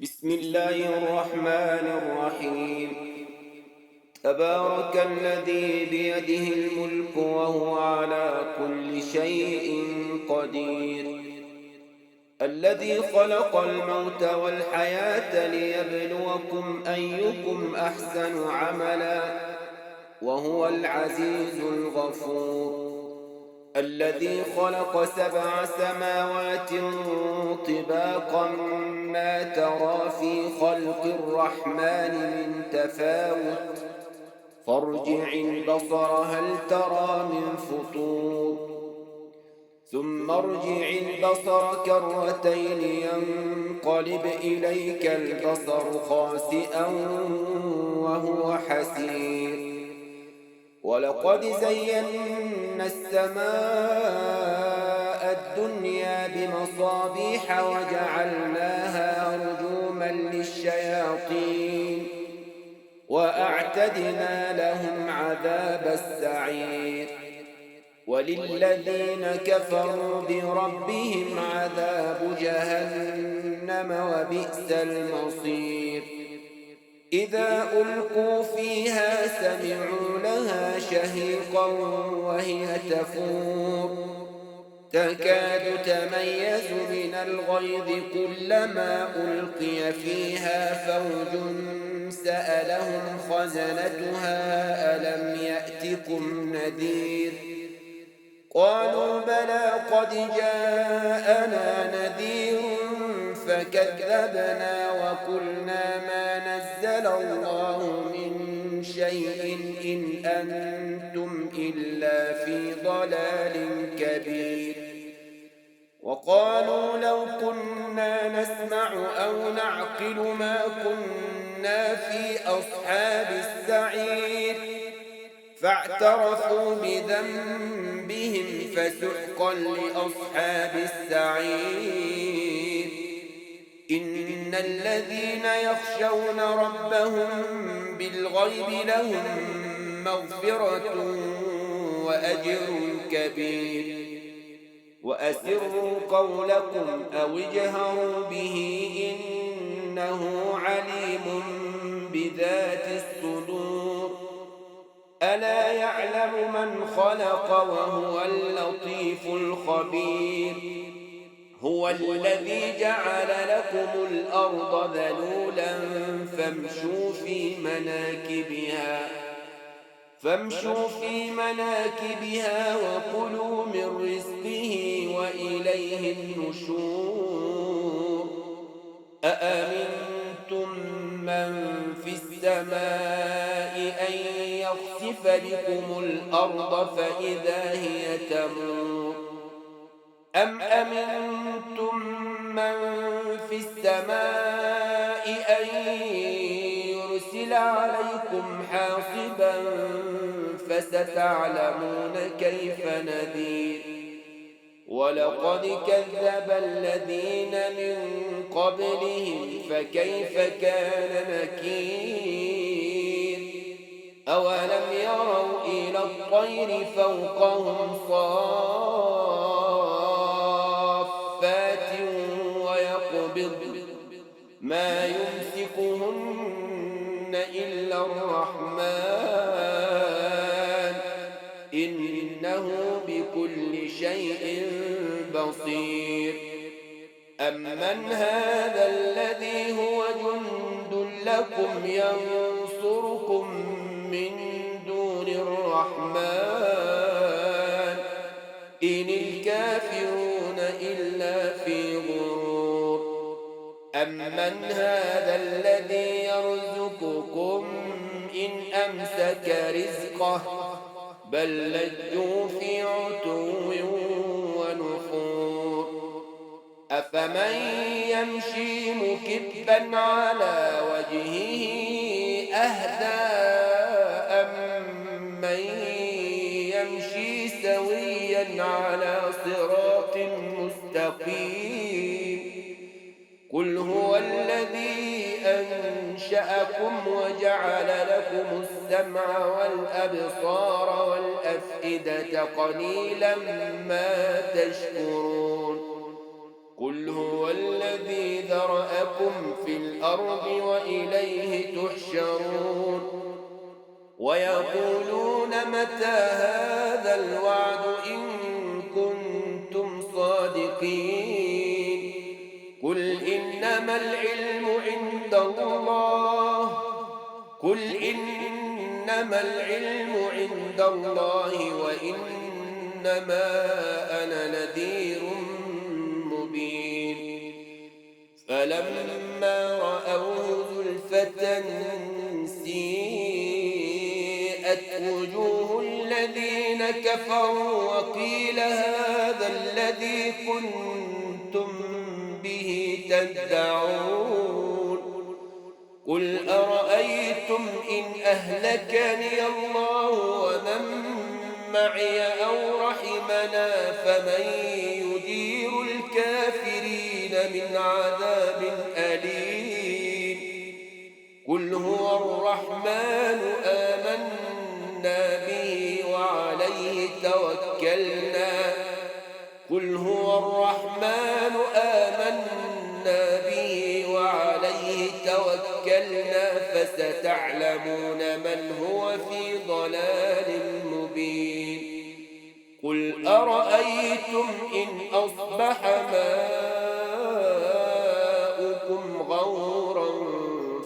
بسم الله الرحمن الرحيم. تبارك الذي بيده الملك وهو على كل شيء قدير، الذي خلق الموت والحياة ليبلوكم أيكم أحسن عملا وهو العزيز الغفور، الذي خلق 7 سماوات طباقا ما ترى في خلق الرحمن من تفاوت فارجع البصر هل ترى من فطور ثم ارجع البصر كرتين ينقلب إليك البصر خاسئا وهو حسير، ولقد زينا السماء الدنيا بمصابيح وجعلناها رجوما للشياطين وأعتدنا لهم عذاب السعير، وللذين كفروا بربهم عذاب جهنم وبئس المصير. إذا ألقوا فيها سمعوا لها شهيقا وهي تفور تكاد تميز من الغيظ كلما ألقي فيها فوج سألهم خزنتها ألم يأتكم نذير قالوا بلى قد جاءنا نذير فكذبنا وقلنا ما نزل الله من شيء إن أنتم إلا في ضلال كبير. وقالوا لو كنا نسمع أو نعقل ما كنا في أصحاب السعير فاعترفوا بذنبهم فسحقا لأصحاب السعير. إن الذين يخشون ربهم بالغيب لهم مغفرة وأجر كبير. وأسروا قولكم أو اجهروا به إنه عليم بذات الصدور. ألا يعلم من خلق وهو اللطيف الخبير. هو الذي جعل لكم الأرض ذلولا فامشوا في مناكبها وكلوا من رزقه وإليه النشور. أأمنتم من في السماء أن يخسف بكم الأرض فإذا هي تمور أم أمنتم من في السماء أن يرسل عليكم حاصبا فستعلمون كيف نذير. ولقد كذب الذين من قبلهم فكيف كان نكير. أولم يروا إلى الطير فوقهم صافات ويقبض ما يمسكهن إلا الرحمن إنه بكل شيء بصير. أمن هذا الذي هو جند لكم ينصركم من دون الرحمن إن الكافرون إلا في غرور. أمن هذا الذي يرزقكم إن أمسك رزقه بل لجوا في عتو ونفور. أفمن يمشي مكبا على وجهه أهدى أمن يمشي سويا على صراط مستقيم. قل هو الذي أنشأكم وجعل لكم السمع والأبصار والأفئدة قليلا ما تشكرون. قل هو الذي ذرأكم في الأرض وإليه تحشرون ويقولون متى هذا الوعد إن كنتم صادقين قل إنما العلم عند الله وإنما أنا نذير مبين فلما رأوه زلفة سيئت وجوه الذين كفروا وقيل هذا الذي كنتم به تدعون قل أرأيتم إن أهلكني الله ومن معي أو رحمنا فمن يجير الكافرين من عذاب أليم قل هو الرحمن آمنا به وعليه توكلنا فستعلمون من هو في ضلال مبين قل أرأيتم إن أصبح ماؤكم غورا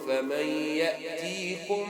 فمن يأتيكم